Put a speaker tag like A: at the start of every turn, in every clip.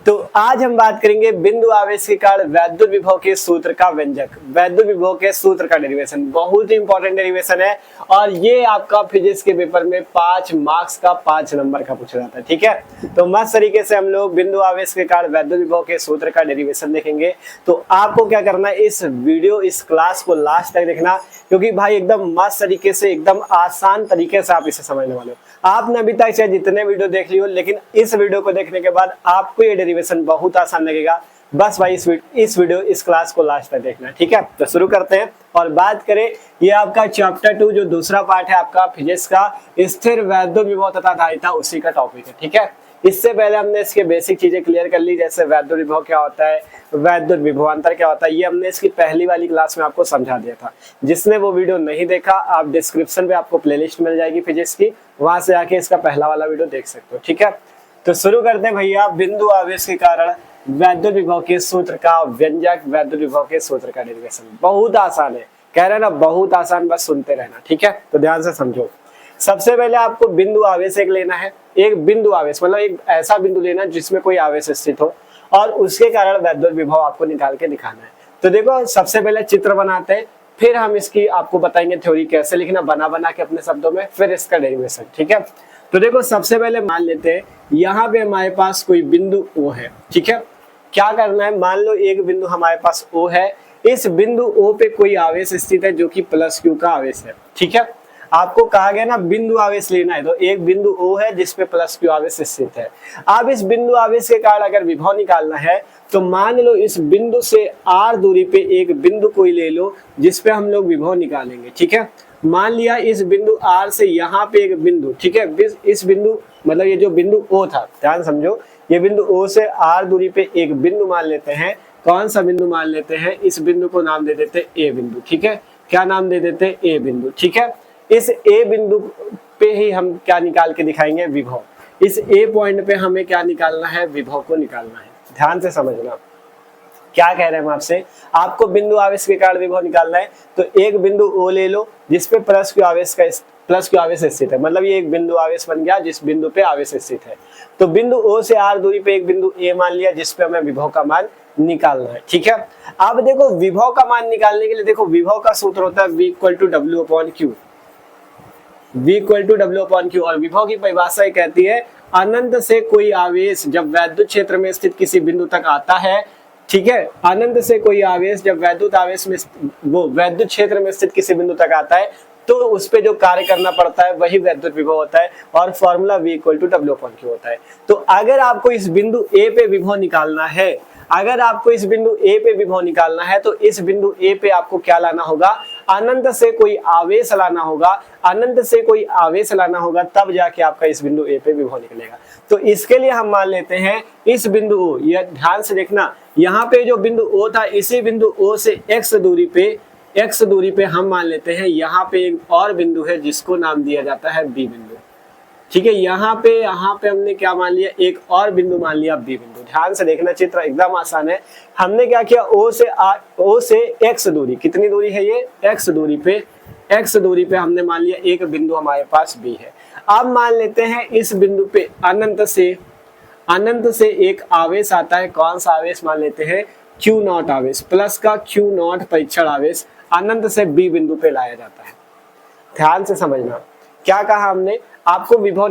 A: तो आज हम बात करेंगे बिंदु आवेश के कारण वैद्युत विभव के सूत्र का व्यंजक, वैद्युत विभव के सूत्र का डेरिवेशन। बहुत ही इंपॉर्टेंट डेरिवेशन है और ये आपका फिजिक्स के पेपर में 5 मार्क्स का 5 नंबर का पूछा जाता है। ठीक है, तो मस्त तरीके से हम लोग बिंदु आवेश के कारण वैद्युत विभव के सूत्र का डेरिवेशन देखेंगे। तो आपको क्या करना है, इस वीडियो इस क्लास को लास्ट तक देखना, क्योंकि भाई एकदम मस्त तरीके से एकदम आसान तरीके से आप इसे समझने वाले हो। आपने अभी तक चाहे जितने वीडियो देख लियो, लेकिन इस वीडियो को देखने के बाद आपको ये डेरिवेशन बहुत आसान लगेगा। बस भाई इस वीडियो इस क्लास को लास्ट तक देखना। ठीक है, तो शुरू करते हैं और बात करें, ये आपका चैप्टर 2 जो दूसरा पार्ट है आपका फिजिक्स का, स्थिर वैद्युत विभव तथा धारिता, उसी का टॉपिक है। ठीक है, इससे पहले हमने इसके बेसिक चीजें क्लियर कर ली, जैसे वैद्युत विभव क्या होता है, वैद्युत विभवांतर क्या होता है, ये हमने इसकी पहली वाली क्लास में आपको समझा दिया था। जिसने वो वीडियो नहीं देखा, आप डिस्क्रिप्शन पे आपको प्लेलिस्ट मिल जाएगी फिजिक्स की, वहां से आके इसका पहला वाला वीडियो देख सकते हो। ठीक है, तो शुरू करते हैं भैया। बिंदु आवेश के कारण वैद्युत विभव के सूत्र का व्यंजक, वैद्युत विभव के सूत्र का डेरिवेशन। बहुत आसान है, कह रहे ना बहुत आसान, बस सुनते रहना। ठीक है, तो ध्यान से समझो। सबसे पहले आपको बिंदु आवेश एक लेना है, एक बिंदु आवेश मतलब एक ऐसा बिंदु लेना जिसमें कोई आवेश स्थित हो और उसके कारण वैद्युत विभव आपको निकाल के दिखाना है। तो देखो, सबसे पहले चित्र बनाते हैं, फिर हम इसकी आपको बताएंगे थ्योरी कैसे लिखना, बना के अपने शब्दों में, फिर इसका डेरिवेशन। ठीक है, तो देखो सबसे पहले मान लेते हैं यहाँ पे हमारे पास कोई बिंदु O है। ठीक है, क्या करना है, मान लो एक बिंदु हमारे पास O है, इस बिंदु O पे कोई आवेश स्थित है जो कि प्लस Q का आवेश है। ठीक है, आपको कहा गया ना बिंदु आवेश लेना है, तो एक बिंदु O है जिसपे प्लस Q आवेश स्थित है। अब इस बिंदु आवेश के कारण अगर विभव निकालना है, तो मान लो इस बिंदु से R दूरी पे एक बिंदु कोई ले लो जिसपे हम लोग विभव निकालेंगे। ठीक है, मान लिया इस बिंदु R से यहाँ पे एक बिंदु, ठीक है, इस बिंदु मतलब ये जो बिंदु O था, ध्यान समझो, ये बिंदु O से R दूरी पे एक बिंदु मान लेते हैं। कौन सा बिंदु मान लेते हैं, इस बिंदु को नाम दे देते A बिंदु। ठीक है, क्या नाम दे देते, A बिंदु। ठीक है, इस A बिंदु पे ही हम क्या निकाल के दिखाएंगे, विभव। इस A पॉइंट पे हमें क्या निकालना है, विभव को निकालना है। ध्यान से समझना, क्या कह रहे हैं हम आपसे, आपको बिंदु आवेश के कारण विभव निकालना है, तो एक बिंदु O ले लो जिसपे प्लस Q आवेश स्थित है, मतलब ये एक बिंदु आवेश बन गया जिस बिंदु पे आवेश स्थित है। तो बिंदु O से R दूरी पे एक बिंदु A मान लिया जिसपे हमें विभव का मान निकालना है। ठीक है, अब देखो विभव का मान निकालने के लिए, देखो विभव का सूत्र होता है V = W/Q, V = W/Q, और विभव की परिभाषा ये कहती है अनंत से कोई आवेश जब वैद्युत क्षेत्र में स्थित किसी बिंदु तक आता है। ठीक है, अनंत से कोई आवेश जब वैद्युत क्षेत्र में स्थित किसी बिंदु तक आता है, तो उस पे जो कार्य करना पड़ता है वही वैद्युत विभव होता है, और फॉर्मूला V = W/Q होता है। तो अगर आपको इस बिंदु A पे विभव निकालना है, अगर आपको इस बिंदु A पे विभव निकालना है, तो इस बिंदु A पे आपको क्या लाना होगा, अनंत से कोई आवेश लाना होगा, अनंत से कोई आवेश लाना होगा, तब जाके आपका इस बिंदु A पे विभव निकलेगा। तो इसके लिए हम मान लेते हैं इस बिंदु O, यह ध्यान से देखना, यहाँ पे जो बिंदु O था, इसी बिंदु O से x दूरी पे हम मान लेते हैं यहाँ पे एक और बिंदु है जिसको नाम दिया जाता है B बिंदु। ठीक है, यहाँ पे हमने क्या मान लिया, एक और बिंदु मान लिया B बिंदु। ध्यान से देखना, चित्र एकदम आसान है। हमने क्या किया, O से x दूरी, कितनी दूरी है ये, x दूरी पे हमने मान लिया एक बिंदु हमारे पास B है। अब मान लेते हैं इस बिंदु पे अनंत से एक आवेश आता है। कौन सा आवेश मान लेते हैं, Q0 आवेश, प्लस का Q0 परीक्षण आवेश अनंत से B बिंदु पे लाया जाता है। ध्यान से समझना, क्या कहा हमने, आपको विभव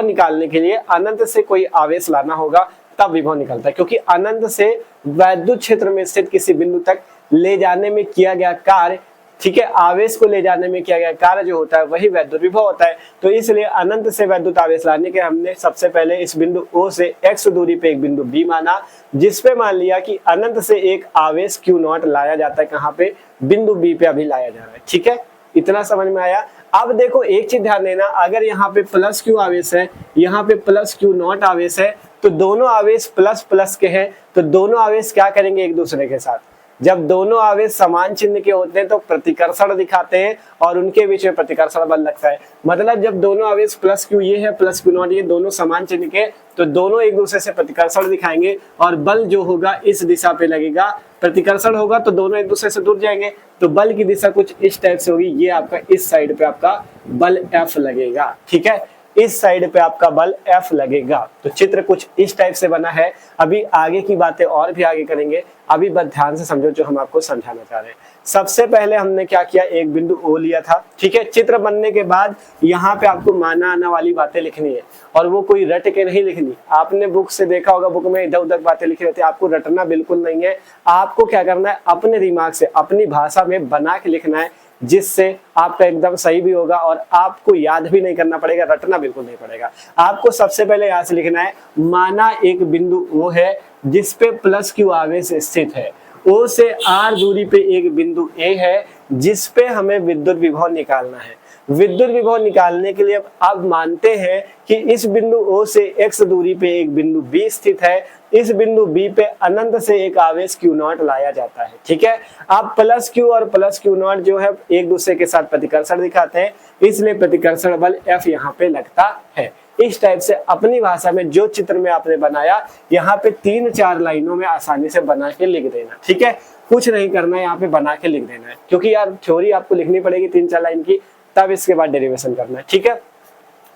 A: निकालने के लिए अनंत से कोई आवेश लाना होगा, तब विभव निकलता है, क्योंकि अनंत से वैद्युत क्षेत्र में स्थित किसी बिंदु तक ले जाने में किया गया कार्य, ठीक है, आवेश को ले जाने में किया गया कार्य जो होता है वही वैद्युत विभव होता है। तो इसलिए अनंत से वैद्युत आवेश लाने के हमने सबसे पहले इस बिंदु O से x दूरी पे एक बिंदु B माना, जिसपे मान लिया कि अनंत से एक आवेश Q0 लाया जाता है, कहाँ पे, बिंदु B पे अभी लाया जा रहा है। ठीक है, इतना समझ में आया। अब देखो एक चीज ध्यान देना, अगर यहाँ पे प्लस Q आवेश है, यहाँ पे प्लस Q0 आवेश है, तो दोनों आवेश प्लस प्लस के हैं, तो दोनों आवेश क्या करेंगे एक दूसरे के साथ, जब दोनों आवेश समान चिन्ह के होते हैं तो प्रतिकर्षण दिखाते हैं और उनके बीच में प्रतिकर्षण बल लगता है। मतलब जब दोनों आवेश प्लस Q ये है, प्लस Q0 ये, दोनों समान चिन्ह के, तो दोनों एक दूसरे से प्रतिकर्षण दिखाएंगे और बल जो होगा इस दिशा पे लगेगा। प्रतिकर्षण होगा तो दोनों एक दूसरे से दूर जाएंगे, तो बल की दिशा कुछ इस टाइप से होगी, ये आपका इस साइड पे आपका बल F लगेगा। ठीक है, इस साइड पे आपका बल F लगेगा। तो चित्र कुछ इस टाइप से बना है। अभी आगे की बातें और भी आगे करेंगे, अभी बस ध्यान से समझो जो हम आपको समझाना चाह रहे हैं। सबसे पहले हमने क्या किया, एक बिंदु O लिया था, ठीक है। चित्र बनने के बाद यहाँ पे आपको माना आना वाली बातें लिखनी है, और वो कोई रट के नहीं लिखनी। आपने बुक से देखा होगा, बुक में इधर उधर बातें लिखी रहती है, आपको रटना बिल्कुल नहीं है। आपको क्या करना है, अपने दिमाग से अपनी भाषा में बना के लिखना है, जिससे आपका एकदम सही भी होगा और आपको याद भी नहीं करना पड़ेगा, रटना बिल्कुल नहीं पड़ेगा। आपको सबसे पहले यहाँ से लिखना है, माना एक बिंदु O है जिसपे प्लस Q आवेश स्थित है। O से R दूरी पे एक बिंदु A है जिसपे हमें विद्युत विभव निकालना है। विद्युत विभव निकालने के लिए अब मानते हैं कि इस बिंदु O से x दूरी पे एक बिंदु B स्थित है। इस बिंदु B पे अनंत से एक आवेश Q0 लाया जाता है, ठीक है। अब प्लस Q और प्लस Q0 जो है एक दूसरे के साथ प्रतिकर्षण दिखाते हैं, इसलिए प्रतिकर्षण बल F यहाँ पे लगता है। इस टाइप से अपनी भाषा में जो चित्र में आपने बनाया, यहाँ पे 3-4 लाइनों में आसानी से बना के लिख देना, ठीक है। कुछ नहीं करना है, यहाँ पे बना के लिख देना है, क्योंकि यार थ्योरी आपको लिखनी पड़ेगी 3-4 लाइन की, तब इसके बाद डेरिवेशन करना है, ठीक है।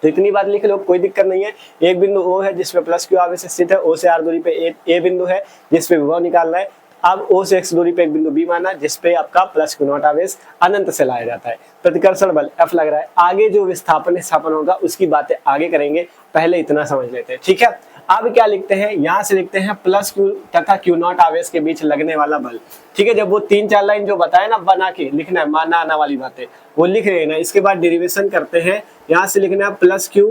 A: तो इतनी बात लिख लो, कोई दिक्कत नहीं है। एक बिंदु O है जिसपे प्लस Q आवेश स्थित है, O से R दूरी पे A बिंदु है जिसपे विभव निकालना है। अब O से x दूरी पे एक बिंदु B माना जिसपे आपका प्लस Q0 आवेश अनंत से लाया जाता है। प्रतिकर्षण बल F लग रहा है। आगे जो विस्थापन स्थापन होगा उसकी बातें आगे करेंगे, पहले इतना समझ लेते हैं, ठीक है। अब क्या लिखते हैं, यहाँ से लिखते हैं प्लस Q तथा Q0 आवेश के बीच लगने वाला बल, ठीक है। जब वो 3-4 लाइन जो बताए ना बना के लिखना है, माना आना वाली बातें वो लिख रहे हैं ना। इसके बाद डेरिवेशन करते हैं, यहाँ से लिखना है प्लस Q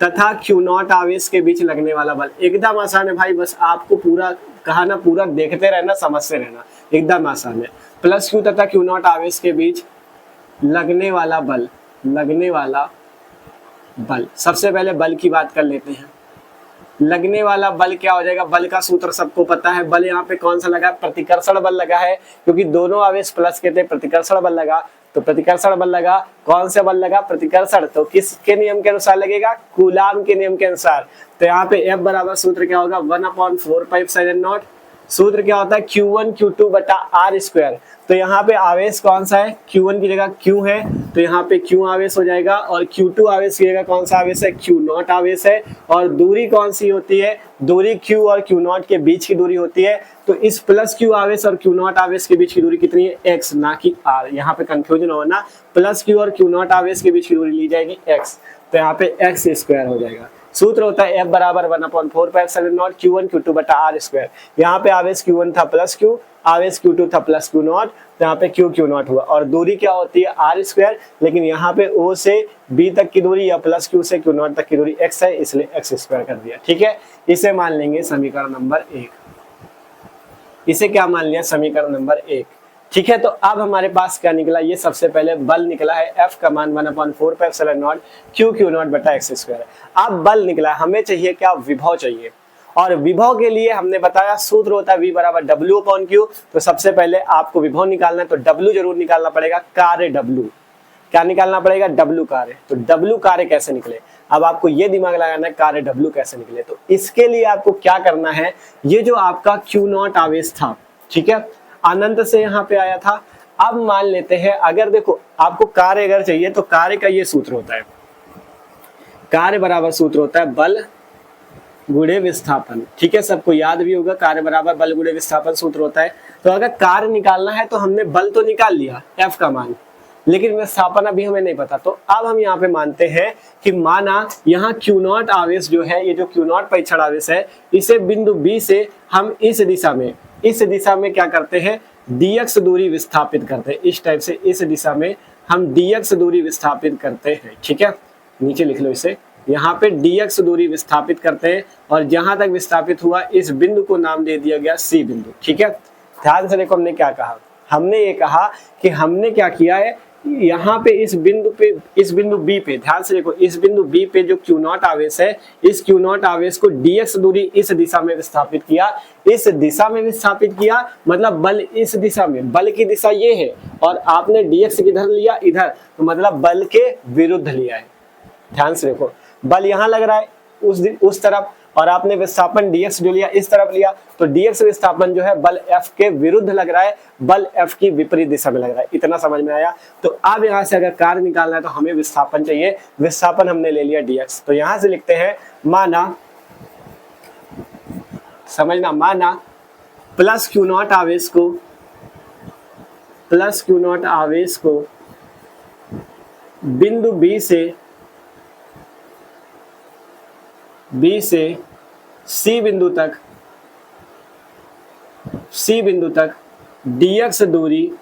A: तथा Q0 आवेश के बीच लगने वाला बल। एकदम आसान है भाई, बस आपको पूरा कहा ना, पूरा देखते रहना, समझते रहना, एकदम आसान है। प्लस Q तथा Q0 आवेश के बीच लगने वाला बल, लगने वाला बल। सबसे पहले बल की बात कर लेते हैं। लगने वाला बल क्या हो जाएगा, बल का सूत्र सबको पता है। बल यहाँ पे कौन सा लगा, प्रतिकर्षण बल लगा है, क्योंकि दोनों आवेश प्लस के थे, प्रतिकर्षण बल लगा। तो प्रतिकर्षण बल लगा, कौन सा बल लगा, प्रतिकर्षण। तो किसके नियम के अनुसार लगेगा, कूलाम के नियम के अनुसार। तो यहाँ पे F बराबर सूत्र क्या होगा, 1/4πε0। सूत्र क्या होता है, Q1 Q2 बटा R स्क्वायर। तो यहाँ पे आवेश कौन सा है, Q1 की जगह Q है, तो यहाँ पे Q आवेश हो जाएगा, और Q2 आवेश की जगह कौन सा आवेश है, Q0 आवेश है। और दूरी कौन सी होती है, दूरी Q और Q0 के बीच की दूरी होती है। तो इस प्लस Q आवेश और Q0 आवेश के बीच की दूरी कितनी है, x, ना कि r। यहाँ पे कंफ्यूजन होना, प्लस Q और Q0 आवेश के बीच की दूरी ली जाएगी x, तो यहाँ पे x स्क्वायर हो जाएगा। सूत्र होता है F बराबर 1/4πε0 Q1 Q2 बटा R स्क्वायर। यहाँ पे आवेश Q1 था प्लस Q, आवेश Q2 था प्लस Q0, तो यहाँ पे Q0 हुआ। और दूरी क्या होती है, R स्क्वायर, लेकिन यहाँ पे O से B तक की दूरी या प्लस Q से Q0 तक की दूरी x है, इसलिए x स्क्वायर कर दिया, ठीक है। इसे मान लेंगे समीकरण नंबर 1। इसे क्या मान लिया, समीकरण नंबर 1, ठीक है। तो अब हमारे पास क्या निकला, ये सबसे पहले बल निकला है, F का मान 1/4πε0 Q0 बटा x स्क्वायर। अब बल निकला, हमें चाहिए क्या, विभव चाहिए। और विभव के लिए हमने बताया सूत्र होता है V बराबर W/Q। तो सबसे पहले आपको विभव निकालना है, तो W जरूर निकालना पड़ेगा, कार्य W। क्या निकालना पड़ेगा, W कार्य। तो W कार्य कैसे निकले, अब आपको ये दिमाग लगाना है, कार्य W कैसे निकले। तो इसके लिए आपको क्या करना है, ये जो आपका Q0 आवेश था, ठीक है, अनंत से यहाँ पे आया था। अब मान लेते हैं, अगर देखो आपको कार्य अगर चाहिए तो कार्य का ये सूत्र होता है, कार्य बराबर सूत्र होता है बल गुणे विस्थापन, ठीक है। सबको याद भी होगा, कार्य बराबर बल गुणे विस्थापन सूत्र होता है। तो अगर कार्य निकालना है तो हमने बल तो निकाल लिया F का मान, लेकिन विस्थापन अभी हमें नहीं पता। तो अब हम यहाँ पे मानते हैं कि माना यहाँ Q0 आवेश जो है, ये जो Q0 परीक्षण आवेश है, इसे बिंदु B से हम इस दिशा में क्या करते हैं, dx दूरी विस्थापित करते हैं। इस टाइप से इस दिशा में हम dx दूरी विस्थापित करते हैं, ठीक है। नीचे लिख लो इसे, यहाँ पे dx दूरी विस्थापित करते हैं, और जहां तक विस्थापित हुआ इस बिंदु को नाम दे दिया गया C बिंदु, ठीक है। ध्यान से देखो, हमने क्या कहा, हमने ये कहा कि हमने क्या किया है, यहाँ पे इस बिंदु B पे, ध्यान से देखो, इस बिंदु B पे जो Q0 आवेश है, इस Q0 आवेश को dx दूरी इस दिशा में विस्थापित किया। इस दिशा में विस्थापित किया मतलब बल इस दिशा में, बल की दिशा ये है, और आपने dx किधर लिया, इधर, तो मतलब बल के विरुद्ध लिया है। ध्यान से देखो, बल यहाँ लग रहा है उस तरफ, और आपने विस्थापन dx जो लिया इस तरफ लिया, तो dx विस्थापन जो है बल F के विरुद्ध लग रहा है, बल F की विपरीत दिशा में लग रहा है। इतना समझ में आया। तो अब यहाँ से अगर कार्य निकालना है तो हमें विस्थापन चाहिए, विस्थापन हमने ले लिया dx। तो यहाँ से लिखते हैं माना, समझना, माना प्लस क्यू नॉट आवेश को, प्लस क्यू नॉट आवेश को बिंदु B से C बिंदु तक dx दूरी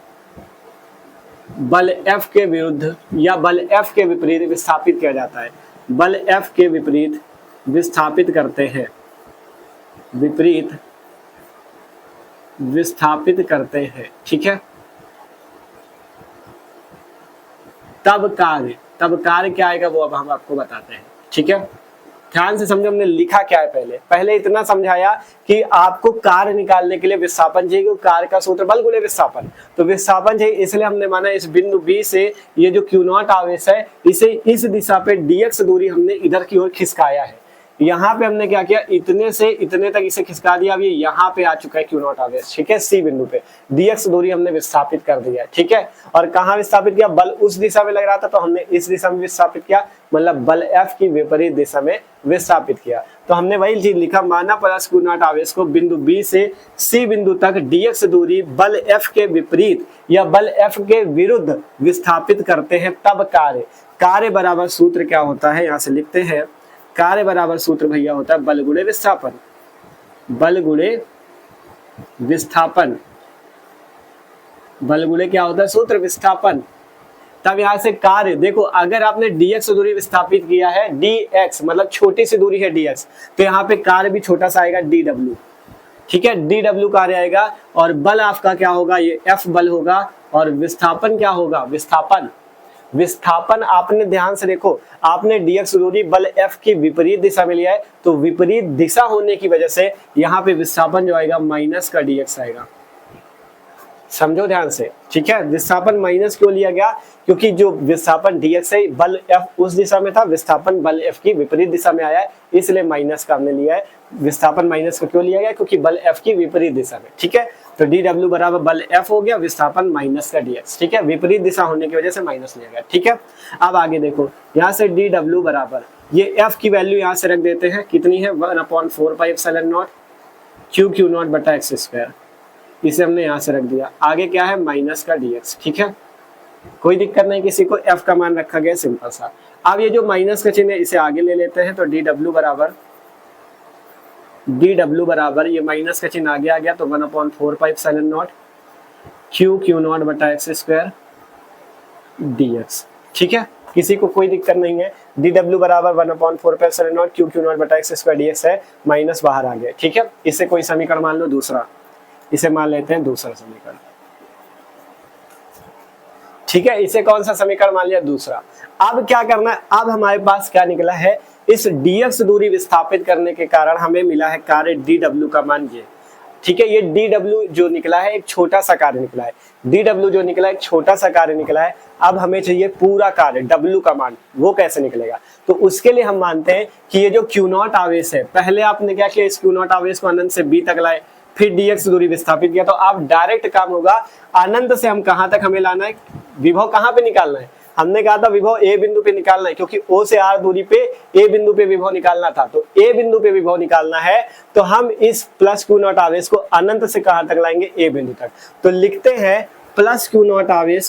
A: बल F के विरुद्ध या बल F के विपरीत विस्थापित किया जाता है। बल F के विपरीत विस्थापित करते हैं, विपरीत विस्थापित करते हैं, ठीक है। तब कार्य क्या आएगा वो अब हम आपको बताते हैं, ठीक है। ध्यान से समझो हमने लिखा क्या है। पहले इतना समझाया कि आपको कार्य निकालने के लिए विस्थापन चाहिए, कार्य का सूत्र बल गुणे विस्थापन। तो विस्थापन चाहिए, इसलिए हमने माना इस बिंदु B से ये जो क्यू नॉट आवेश है इसे इस दिशा पे dx दूरी हमने इधर की ओर खिसकाया है। यहाँ पे हमने क्या किया, इतने से इतने तक इसे खिसका दिया। अब ये यहाँ पे आ चुका है क्यू नॉट आवेश, ठीक है। C बिंदु पे dx दूरी हमने विस्थापित कर दिया, ठीक है। और कहाँ विस्थापित किया, बल उस दिशा में लग रहा था तो हमने इस दिशा में विस्थापित किया, मतलब बल F की विपरीत दिशा में विस्थापित किया। तो हमने वही चीज लिखा, माना प्लस क्यू नॉट आवेश को बिंदु B से C बिंदु तक dx दूरी बल F के विपरीत या बल F के विरुद्ध विस्थापित करते हैं, तब कार्य बराबर सूत्र क्या होता है, यहाँ से लिखते हैं। कार्य बराबर सूत्र भैया होता है बल गुणे विस्थापन, बल गुणे विस्थापन, बल गुणे क्या होता है सूत्र, विस्थापन। तब यहां से कार्य देखो, अगर आपने dx दूरी विस्थापित किया है, dx मतलब छोटी सी दूरी है dx, तो यहाँ पे कार्य भी छोटा सा आएगा dw, ठीक है। dw कार्य आएगा और बल आपका क्या होगा, ये F बल होगा और विस्थापन क्या होगा, विस्थापन आपने ध्यान से देखो, आपने dx दूरी बल F की विपरीत दिशा में लिया है, तो विपरीत दिशा होने की वजह से यहाँ पे विस्थापन जो आएगा माइनस का dx आएगा। समझो ध्यान से, ठीक है। विस्थापन माइनस क्यों लिया गया, क्योंकि जो विस्थापन dx है बल F उस दिशा में था, विस्थापन बल F की विपरीत दिशा में आया है, इसलिए माइनस का हमने लिया है। विस्थापन माइनस का क्यों लिया गया, क्योंकि बल F की विपरीत दिशा में, ठीक है। तो dw बराबर बल F हो गया, विस्थापन माइनस का dx, ठीक है। विपरीत दिशा होने की वजह से माइनस लिया गया, ठीक है। अब आगे देखो, यहाँ से dw बराबर ये F की वैल्यू यहाँ से रख देते हैं, कितनी है 1/4πε0 q नॉट बटा x स्क्वायर, इसे हमने यहाँ से रख दिया। आगे क्या है, माइनस का dx, ठीक है। कोई दिक्कत नहीं किसी को, F का मान रखा गया सिंपल सा। अब ये जो माइनस का चिन्ह है इसे आगे ले लेते हैं, तो dw बराबर ये माइनस का चिन्ह आगे आ गया, तो 1/4πε0 q नॉट बटा x स्क्वायर dx, ठीक है। किसी को कोई दिक्कत नहीं है। dw बराबर 1/4πε0 q नॉट बटा x स्क्वायर dx है, माइनस बाहर आ गया, ठीक है। इसे कोई समीकरण मान लो दूसरा, इसे मान लेते हैं दूसरा समीकरण, ठीक है। इसे कौन सा समीकरण मान लिया, दूसरा। अब क्या करना है, अब हमारे पास क्या निकला है, इस dx दूरी विस्थापित करने के कारण हमें मिला है कार्य dw का मान ये, ठीक है। ये dw जो निकला है एक छोटा सा कार्य निकला है, dw जो निकला है एक छोटा सा कार्य निकला है। अब हमें चाहिए पूरा कार्य w का मान, वो कैसे निकलेगा, तो उसके लिए हम मानते हैं कि ये जो q नॉट आवेश है, पहले आपने क्या किया, इस q नॉट आवेश को अनंत से b तक लाए, फिर dx दूरी विस्थापित किया, तो अब डायरेक्ट काम होगा, अनंत से हम कहां तक हमें लाना है, विभव कहां पे निकालना है, हमने कहा था विभव a बिंदु पे निकालना है, क्योंकि o से r दूरी पे a बिंदु पे विभव निकालना था, तो a बिंदु पे विभव निकालना है, तो हम इस प्लस क्यू नॉट आवेश को अनंत से कहां तक लाएंगे, a बिंदु तक। तो लिखते हैं प्लस क्यू नॉट आवेश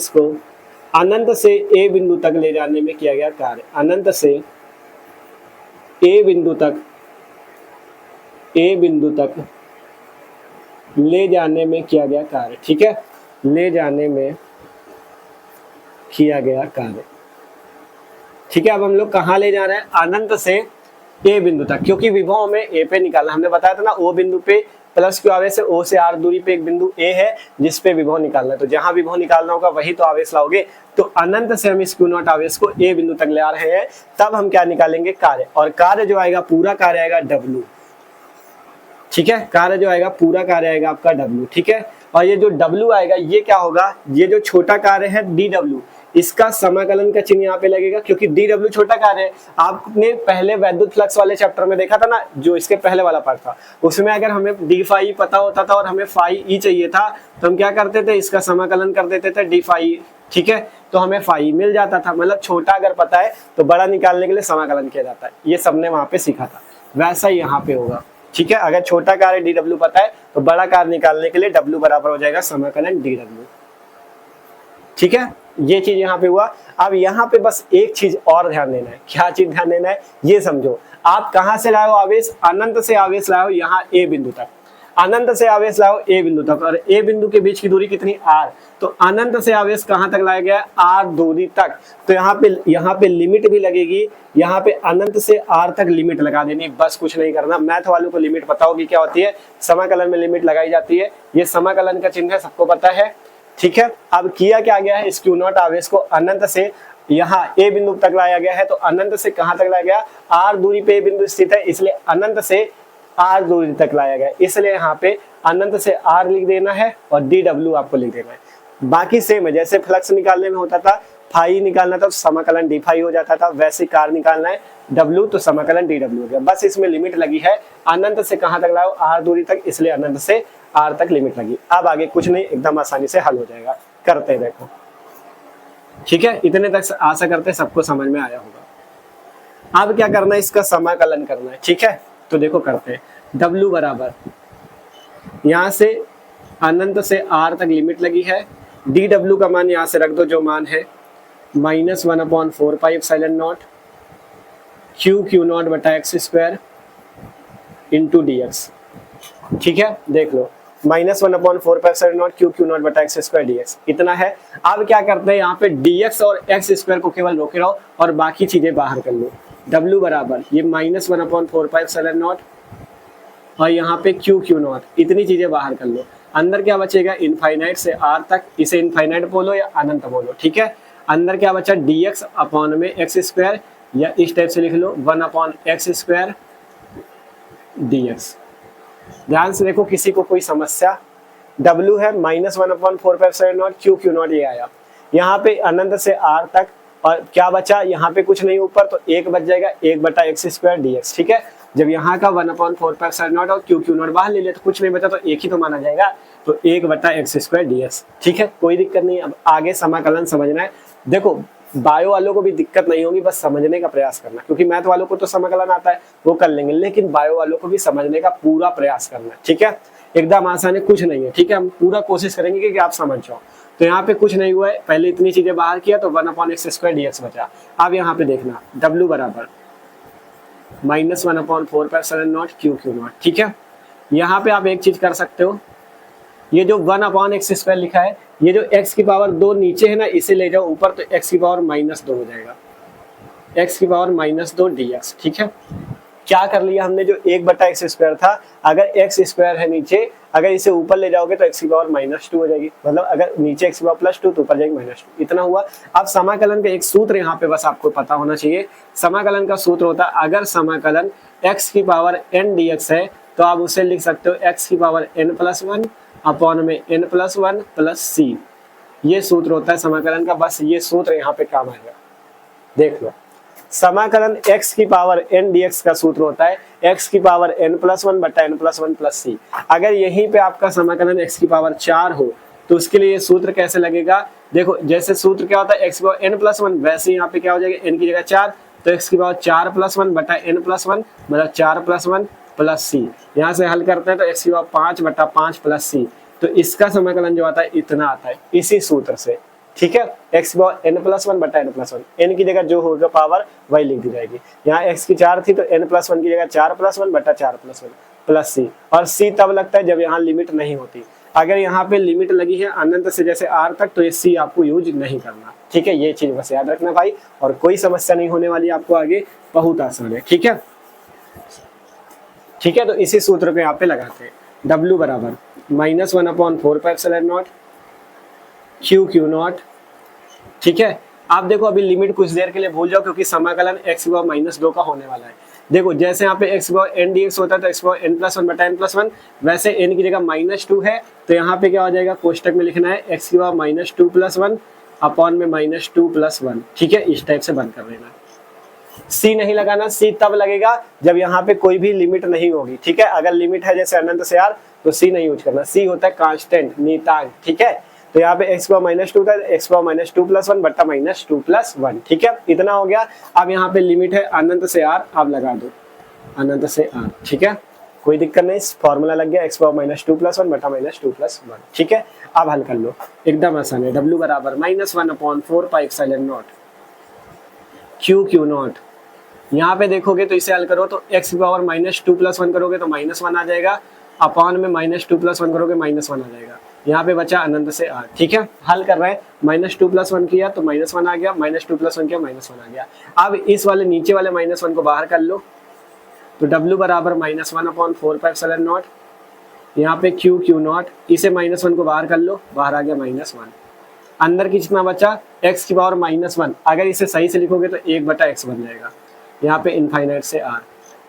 A: को अनंत से a बिंदु तक ले जाने में किया गया कार्य, अनंत से a बिंदु तक ले जाने में किया गया कार्य, ठीक है। ले जाने में किया गया कार्य, ठीक है। अब हम लोग कहाँ ले जा रहे हैं, अनंत से a बिंदु तक, क्योंकि विभव में a पे निकालना, हमने बताया था ना, o बिंदु पे प्लस क्यू आवेश है, o से r दूरी पे एक बिंदु a है जिसपे विभव निकालना है, तो जहां विभव निकालना होगा वही तो आवेश लाओगे। तो अनंत से हम इस क्यू नॉट आवेश को a बिंदु तक ले आ रहे हैं, तब हम क्या निकालेंगे, कार्य। और कार्य जो आएगा, पूरा कार्य आएगा w, ठीक है। कार्य जो आएगा, पूरा कार्य आएगा आपका w, ठीक है। और ये जो w आएगा ये क्या होगा, ये जो छोटा कार्य है dw, इसका समाकलन का चिन्ह यहाँ पे लगेगा, क्योंकि डी डब्ल्यू छोटा कार्य है। आपने पहले वैद्युत फ्लक्स वाले चैप्टर में देखा था ना, जो इसके पहले वाला पार्ट था, उसमें अगर हमें डी फाई पता होता था और हमें फाई ई चाहिए था तो हम क्या करते थे, इसका समाकलन कर देते थे डी फाई, ठीक है, तो हमें फाई मिल जाता था। मतलब छोटा अगर पता है तो बड़ा निकालने के लिए समाकलन किया जाता है। ये सबने वहां पे सीखा था, वैसा ही यहाँ पे होगा, ठीक है। अगर छोटा कार्य डी डब्ल्यू पता है तो बड़ा कार्य निकालने के लिए डब्ल्यू बराबर हो जाएगा समाकलन डी डब्ल्यू, ठीक है। ये चीज यहाँ पे हुआ। अब यहाँ पे बस एक चीज और ध्यान देना है। क्या चीज ध्यान देना है, ये समझो। आप कहां से लाए हो आवेश, अनंत से आवेश लाए हो यहाँ ए बिंदु तक, अनंत से आवेश लाओ ए बिंदु तक, और ए बिंदु के बीच की दूरी कितनी, आर। तो अनंत से आवेश कहां तक लाया गया, आर दूरी तक। तो यहाँ पे लिमिट भी लगेगी, यहाँ पे अनंत से आर तक लिमिट लगा देनी, बस कुछ नहीं करना। मैथ वालों को लिमिट पता होगी क्या होती है, समाकलन में लिमिट लगाई जाती है। ये समाकलन का चिन्ह है, सबको पता है, ठीक है। अब किया क्या गया है, इस क्यू नॉट आवेश को अनंत से यहाँ ए बिंदु तक लाया गया है। तो अनंत से कहां तक लाया गया, आर दूरी पे ए बिंदु स्थित है, इसलिए अनंत से आर दूरी तक लाया गया, इसलिए यहाँ पे अनंत से आर लिख देना है और डी डब्ल्यू आपको लिख देना है। बाकी सेम है, जैसे फ्लक्स निकालने में होता था फाई निकालना था तो समाकलन डी फाई हो जाता था, वैसे कार निकालना है डब्ल्यू तो समाकलन डी डब्ल्यू हो गया। बस इसमें लिमिट लगी है, अनंत से कहां तक लाओ, आर दूरी तक, इसलिए अनंत से आर तक लिमिट लगी। अब आगे कुछ नहीं, एकदम आसानी से हल हो जाएगा। करते देखो, ठीक है। इतने तक आशा करते सबको समझ में आया होगा। अब क्या करना है, इसका समाकलन करना है, ठीक है। तो देखो करते हैं, W बराबर यहां से अनंत से R तक लिमिट लगी है, dW का मान यहां से रख दो, जो मान है -1/4πε0 Q नॉट बटा एक्स स्क्वायर इंटू dx, ठीक है। देख लो, -1/4πε0 Q नॉट बटा एक्स स्क्वायर dx इतना है। अब क्या करते हैं, यहाँ पे dx और एक्स स्क्वायर को केवल रोके रहो और बाकी चीजें बाहर कर लो। W बराबर ये -1/4πε0 और यहाँ पे Q नॉट, इतनी चीजें बाहर कर लो। अंदर क्या बचेगा, इनफाइनाइट से R तक, इसे इनफाइनाइट बोलो या अनंत बोलो, ठीक है। अंदर क्या बचा, dx अपॉन में एक्स स्क्वायर, या इस टाइप से लिख लो 1/x स्क्वायर dx। ध्यान से देखो, किसी को कोई समस्या, W है -1/4πε0 Q नॉट ये आया, यहाँ पे अनंत से R तक, और क्या बचा, यहाँ पे कुछ नहीं ऊपर, तो एक बच जाएगा 1/x स्क्वायर dx, ठीक है। जब यहाँ का 1/4πε0 और Q नॉट बाहर ले लिया तो कुछ नहीं बचा, तो एक ही तो माना जाएगा, तो 1/x स्क्वायर dx, ठीक है। कोई दिक्कत नहीं। अब आगे समाकलन समझना है। देखो बायो वालों को भी दिक्कत नहीं होगी, बस समझने का प्रयास करना, क्योंकि मैथ वालों को तो समाकलन आता है वो कर लेंगे, लेकिन बायो वालों को भी समझने का पूरा प्रयास करना है, ठीक है। एकदम आसान है, कुछ नहीं है, ठीक है। हम पूरा कोशिश करेंगे कि आप समझ जाओ। तो यहाँ पे कुछ नहीं हुआ है, पहले इतनी चीजें बाहर किया तो 1/x स्क्वायर dx बचा। अब यहाँ पे देखना, W बराबर -1/4πε0 Q नॉट, ठीक है। यहाँ पे आप एक चीज कर सकते हो, ये जो 1/x स्क्वायर लिखा है, ये जो x की पावर 2 नीचे है ना, इसे ले जाओ ऊपर, तो x की पावर -2 हो जाएगा, x की पावर -2 dx, ठीक है। क्या कर लिया हमने, जो 1/x स्क्वायर था, अगर x स्क्वायर है नीचे, अगर इसे ऊपर ले जाओगे तो x की पावर -2 हो जाएगी, मतलब अगर नीचे x की पावर +2 तो ऊपर जाएगी -2, इतना हुआ। अब समाकलन का एक सूत्र यहाँ पे बस आपको पता होना चाहिए। समाकलन का सूत्र होता है, अगर समाकलन x की पावर n dx है तो आप उसे लिख सकते हो x की पावर n+1 अपॉन में n+1 + c। ये सूत्र होता है समाकलन का, बस ये सूत्र यहाँ पे काम आएगा। देख लो, समाकलन x की पावर n dx का सूत्र होता है x की पावर n+1 बटा n+1 + c। अगर यहीं पे आपका समाकलन x की पावर 4 हो तो उसके लिए ये सूत्र कैसे लगेगा, देखो जैसे सूत्र क्या होता है, x की पावर n+1, वैसे यहाँ पे क्या हो जाएगा, n की जगह 4, तो x की पावर 4+1 बटा n+1 मतलब 4+1 + c। यहाँ से हल करते हैं तो x की पावर 5 बटा 5 + c, तो इसका समाकलन जो आता है इतना आता है, इसी सूत्र से, ठीक है। x की पावर n+1 बटा n+1, n की जगह जो होगा पावर वही लिख दी जाएगी। यहाँ x की 4 थी तो n+1 की जगह 4+1 बटा 4+1 + c, और c तब लगता है जब यहाँ लिमिट नहीं होती। अगर यहाँ पे लिमिट लगी है अनंत से जैसे r तक, तो ये c आपको यूज नहीं करना, ठीक है। ये चीज बस याद रखना भाई, और कोई समस्या नहीं होने वाली आपको आगे, बहुत आसान है, ठीक है। ठीक है, तो इसी सूत्र को यहाँ पे लगाते हैं, W बराबर -1/4πε0 Q नॉट, ठीक है। आप देखो अभी लिमिट कुछ देर के लिए भूल जाओ, क्योंकि समाकलन x की पावर -2 का होने वाला है। देखो जैसे यहाँ पे x की पावर n dx होता है तो x की पावर n+1 बटा n+1, वैसे n की जगह -2 है तो यहाँ पे क्या हो जाएगा, कोष्टक में लिखना है x की पावर -2 + 1 अपॉन में -2 + 1, ठीक है, इस टाइप से बंद कर देना। सी नहीं लगाना, सी तब लगेगा जब यहाँ पे कोई भी लिमिट नहीं होगी, ठीक है। अगर लिमिट है जैसे अनंत से आर तो सी नहीं यूज करना, सी होता है कांस्टेंट, नियतांक, ठीक है। तो यहाँ पे x पावर -2 था, x पावर -2 + 1 बट्टा -2 + 1, ठीक है, इतना हो गया। अब यहाँ पे लिमिट है अनंत से आर, अब लगा दो अनंत से आर, ठीक है, कोई दिक्कत नहीं, फॉर्मूला लग गया, x पावर -2 + 1 बट्टा -2 + 1, ठीक है। अब हल कर लो, एकदम आसान है। w बराबर -1/4πε0 q0। यहाँ पे देखोगे तो इसे हल करो तो x पावर -2 + 1 करोगे तो -1 आ जाएगा, अपॉन में -2 + 1 करोगे -1 आ जाएगा। यहाँ पे बचा अनंत से r, ठीक है। हल कर रहे हैं, -2 + 1 किया तो -1 आ गया, -2 + 1 किया -1 आ गया। अब इस वाले नीचे वाले -1 को बाहर कर लो तो w बराबर -1/4πε0, यहाँ पे q0, इसे -1 को बाहर कर लो, बाहर आ गया -1। अंदर कितना बचा, x की पावर -1, अगर इसे सही से लिखोगे तो 1/x बन जाएगा, यहाँ पे इनफाइनाइट से r।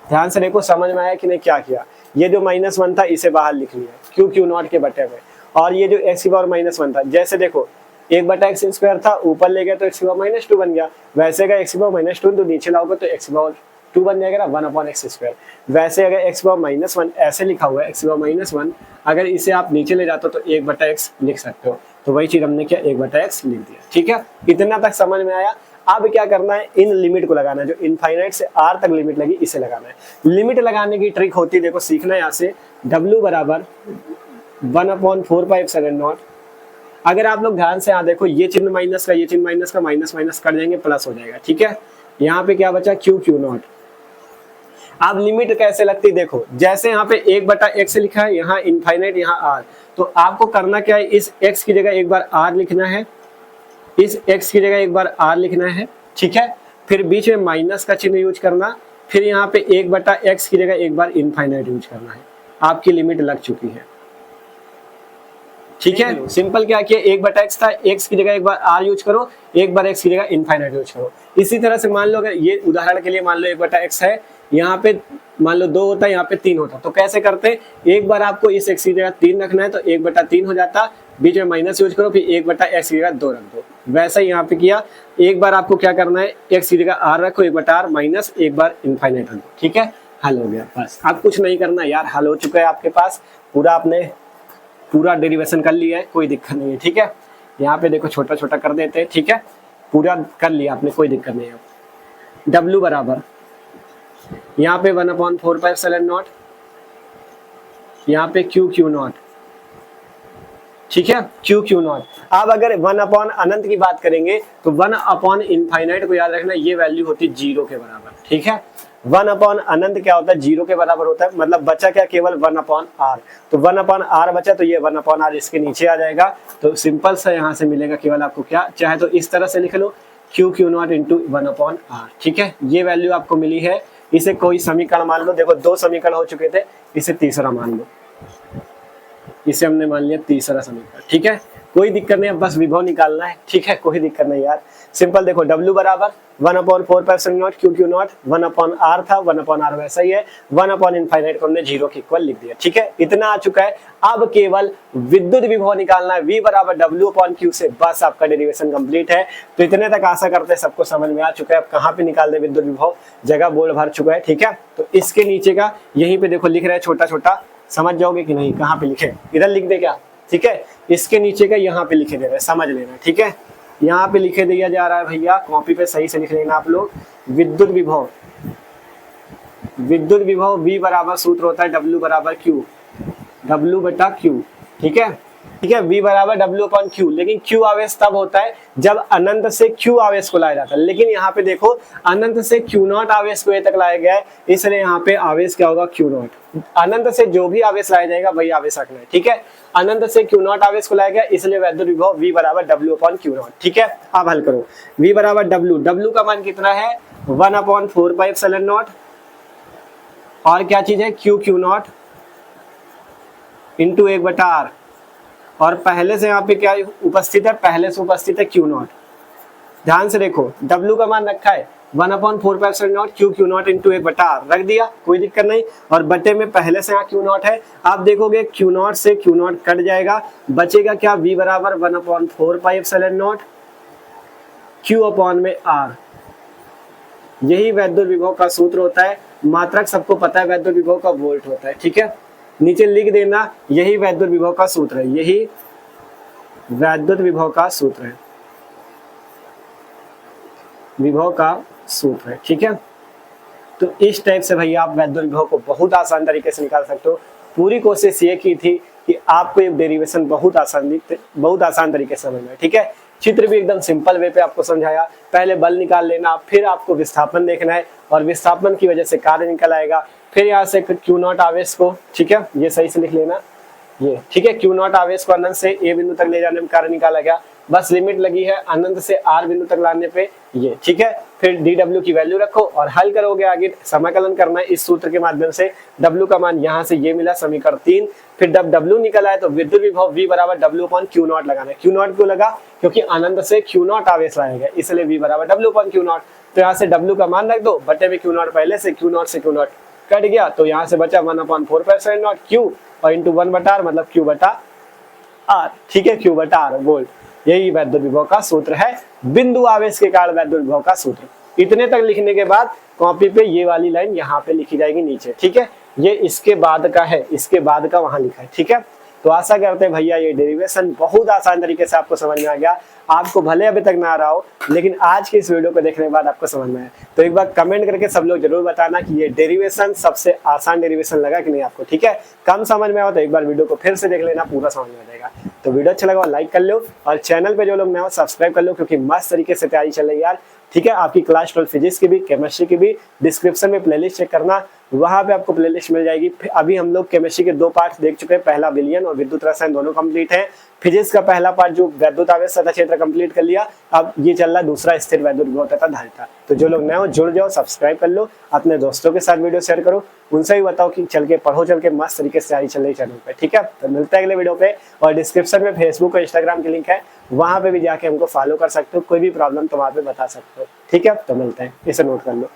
A: ध्यान से देखो, समझ में आया कि नहीं क्या किया, ये जो -1 था इसे बाहर लिख लिया q0 के बटे में, और ये जो x की पावर -1 था, जैसे देखो 1/x² था, ऊपर ले गया तो x की पावर -2 बन गया, वैसे अगर x की पावर -2 तो नीचे लाओगे तो x की पावर 2 बन जाएगा ना, 1/x²। वैसे अगर x की पावर -1 ऐसे लिखा हुआ है, x की पावर -1, अगर इसे आप नीचे ले जाते हो तो 1/x लिख सकते हो, तो वही चीज हमने किया, 1/x लिख दिया, ठीक है। इतना तक समझ में आया। अब क्या करना है, इन लिमिट को लगाना है, जो इनफाइनाइट से r तक लिमिट लगी इसे लगाना है। लिमिट लगाने की ट्रिक होती है, देखो सीखना है यहाँ से, w बराबर 1/4πε0। अगर आप लोग ध्यान से यहाँ देखो, ये चिन्ह माइनस का, ये चिन्ह माइनस का, माइनस माइनस कर देंगे, प्लस हो जाएगा, ठीक है। यहाँ पे क्या बचा, q0। अब लिमिट कैसे लगती है, देखो जैसे यहाँ पे 1/x लिखा है, यहाँ इनफाइनाइट, यहाँ r, तो आपको करना क्या है, इस x की जगह एक बार r लिखना है, इस x की जगह एक बार r लिखना है, ठीक है। फिर बीच में माइनस का चिन्ह यूज करना, फिर यहाँ पे 1/x की जगह एक बार इनफाइनाइट यूज करना है, आपकी लिमिट लग चुकी है, ठीक है। सिंपल क्या किया, 1/x था, x की जगह एक बार r यूज करो, एक बार x की जगह इनफाइनाइट यूज करो। इसी तरह से मान लो, अगर ये उदाहरण के लिए मान लो 1/x है, यहाँ पे मान लो 2 होता है, यहाँ पे 3 होता, तो कैसे करते हैं, एक बार आपको इस x की जगह 3 रखना है तो 1/3 हो जाता, बीच में माइनस यूज करो, फिर 1/x की जगह 2 रख दो। वैसा ही यहाँ पे किया, एक बार आपको क्या करना है, x की जगह r रखो, 1/r माइनस एक बार इनफाइनाइट रख दो, ठीक है, हल हो गया। बस अब कुछ नहीं करना यार, हल हो चुका है आपके पास, पूरा आपने पूरा डेरिवेशन कर लिया है, कोई दिक्कत नहीं है, ठीक है। यहाँ पे देखो छोटा छोटा कर देते हैं, ठीक है, पूरा कर लिया आपने, कोई दिक्कत नहीं है। w बराबर यहाँ पे 1/4πε0, यहाँ पे q0, ठीक है, q0। अब अगर 1/ अनंत की बात करेंगे तो 1/ इनफाइनाइट को याद रखना, ये वैल्यू होती है 0 के बराबर, ठीक है। 1/ अनंत क्या होता है, 0 के बराबर होता है, मतलब बचा क्या, केवल 1/r, तो 1/r बचा, तो ये 1/r इसके नीचे आ जाएगा, तो सिंपल सा यहाँ से मिलेगा केवल आपको क्या, चाहे तो इस तरह से लिख लो q0 × 1/r, ठीक है। ये वैल्यू आपको मिली है, इसे कोई समीकरण मान लो, देखो 2 समीकरण हो चुके थे, इसे तीसरा मान लो, इसे हमने मान लिया तीसरा समीकरण, ठीक है, कोई दिक्कत नहीं, अब बस विभव निकालना है, ठीक है, कोई दिक्कत नहीं यार। सिंपल देखो, w बराबर 1/4πε0 q0, 1/r था, 1/r वैसा ही है, 1/ इनफाइनाइट को हमने 0 के इक्वल लिख दिया, ठीक है, इतना आ चुका है। अब केवल विद्युत विभव निकालना है, v बराबर w/q से, बस आपका डेरिवेशन कंप्लीट है। तो इतने तक आशा करते हैं सबको समझ में आ चुका है। अब कहाँ पे निकाल दे विद्युत विभव, जगह बोर्ड भर चुका है, ठीक है। तो इसके नीचे का यहीं पे देखो लिख रहे हैं छोटा छोटा, समझ जाओगे कि नहीं, कहाँ पे लिखे, इधर लिख दे क्या, ठीक है, इसके नीचे का यहाँ पे लिखे दे रहे हैं, समझ लेना, ठीक है। यहाँ पे लिखे दिया जा रहा है भैया, कॉपी पे सही से लिख लेना आप लोग, विद्युत विभव, विद्युत विभव v बराबर सूत्र होता है w बराबर q, w/q, ठीक है, ठीक है, v बराबर w/q। लेकिन q आवेश तब होता है जब अनंत से q आवेश को लाया जाता है, लेकिन यहाँ पे देखो अनंत से q0 आवेश को ये तक लाया गया है, इसलिए यहाँ पे आवेश क्या होगा, q0। अनंत से जो भी आवेश लाया जाएगा वही आवेश रखना है, ठीक है। अनंत से q0 आवेश को लाया गया, इसलिए वैद्युत विभव v बराबर w/q0, ठीक है। अब हल करो, v बराबर w का मान कितना है, 1/4πε0, और क्या चीज है, q0 इंटू 1/r, और पहले से यहाँ पे क्या उपस्थित है, पहले से उपस्थित है q0। ध्यान से देखो, w का मान रखा है 1/4πε0 q0 इंटू 1/r, रख दिया, कोई दिक्कत नहीं, और बटे में पहले से यहाँ q0 है। आप देखोगे q0 से q0 कट जाएगा, बचेगा क्या, v बराबर 1/4πε0 Q अपॉन में R, यही वैद्युत विभव का सूत्र होता है। मात्रक सबको पता है, वैद्युत विभव का वोल्ट होता है, ठीक है। नीचे लिख देना, यही वैद्युत विभव का सूत्र है, यही वैद्युत विभव का सूत्र है, विभव का सूत्र है, ठीक है। तो इस टाइप से भैया आप वैद्युत विभव को बहुत आसान तरीके से निकाल सकते हो। पूरी कोशिश ये की थी कि आपको ये डेरिवेशन बहुत आसान तरीके से समझना है, ठीक है। चित्र भी एकदम सिंपल वे पे आपको समझाया। पहले बल निकाल लेना, फिर आपको विस्थापन देखना है और विस्थापन की वजह से कार्य निकल आएगा। फिर यहाँ से Q नॉट आवेश को, ठीक है, ये सही से लिख लेना, ये ठीक है। Q नॉट आवेश को अनंत से A बिंदु तक ले जाने में कार्य निकाला गया, बस लिमिट लगी है अनंत से R बिंदु तक लाने पे, ये ठीक है। फिर dw की वैल्यू रखो और हल करोगे, आगे समाकलन करना है इस सूत्र के माध्यम से। w का मान यहाँ से ये मिला, समीकरण 3। फिर जब w निकल आए तो विद्युत विभव v बराबर w अपॉन Q नॉट लगाना है। Q नॉट क्यों लगा? क्योंकि अनंत से Q नॉट आवेश लाया गया, इसलिए v बराबर w अपॉन Q नॉट। तो यहाँ से w का मान रख दो, बटे में Q नॉट पहले से, Q नॉट से Q नॉट कट गया, तो यहाँ से बचा 1/4 नॉट Q और इंटू 1/r मतलब Q/r, ठीक है, Q/r वोल्ट। यही वैद्युत विभव का सूत्र है, बिंदु आवेश के कारण वैद्युत विभव का सूत्र। इतने तक लिखने के बाद कॉपी पे ये वाली लाइन यहाँ पे लिखी जाएगी नीचे, ठीक है। ये इसके बाद का है, इसके बाद का वहां लिखा है, ठीक है। तो आशा करते हैं भैया ये डेरिवेशन बहुत आसान तरीके से आपको समझ में आ गया। आपको भले अभी तक ना आ रहा हो, लेकिन आज की इस वीडियो को देखने के बाद आपको समझ में आया। तो एक बार कमेंट करके सब लोग जरूर बताना कि ये डेरिवेशन सबसे आसान डेरिवेशन लगा कि नहीं आपको, ठीक है। कम समझ में आओ तो एक बार वीडियो को फिर से देख लेना, पूरा समझ में आ जाएगा। तो वीडियो अच्छा लगा लाइक कर लो और चैनल पे जो लोग नए हो सब्सक्राइब कर लो, क्योंकि मस्त तरीके से तैयारी चल रही है यार, ठीक है। आपकी क्लास 12 फिजिक्स की भी, केमिस्ट्री की भी, डिस्क्रिप्शन में प्लेलिस्ट चेक करना, वहां पे आपको प्लेलिस्ट मिल जाएगी। अभी हम लोग केमिस्ट्री के 2 पार्ट देख चुके हैं, पहला विलयन और विद्युत रसायन दोनों कंप्लीट है। फिजिक्स का पहला पार्ट जो वैद्युत आवेश सतह क्षेत्र कंप्लीट कर लिया, अब ये चल रहा दूसरा स्थिर वैद्युत विभव तथा धारिता। तो जो लोग नए हो जुड़ जाओ, सब्सक्राइब कर लो, अपने दोस्तों के साथ वीडियो शेयर करो, उनसे भी बताओ कि चल के पढ़ो, चल के मस्त तरीके से तैयारी चल रही चैनल पे, ठीक है। तो मिलते हैं अगले वीडियो पे, और डिस्क्रिप्शन में फेसबुक और इंस्टाग्राम की लिंक है, वहां पे भी जाके हमको फॉलो कर सकते हो, कोई भी प्रॉब्लम तो वहां पे बता सकते हो, ठीक है। तो मिलते हैं, इसे नोट कर लो।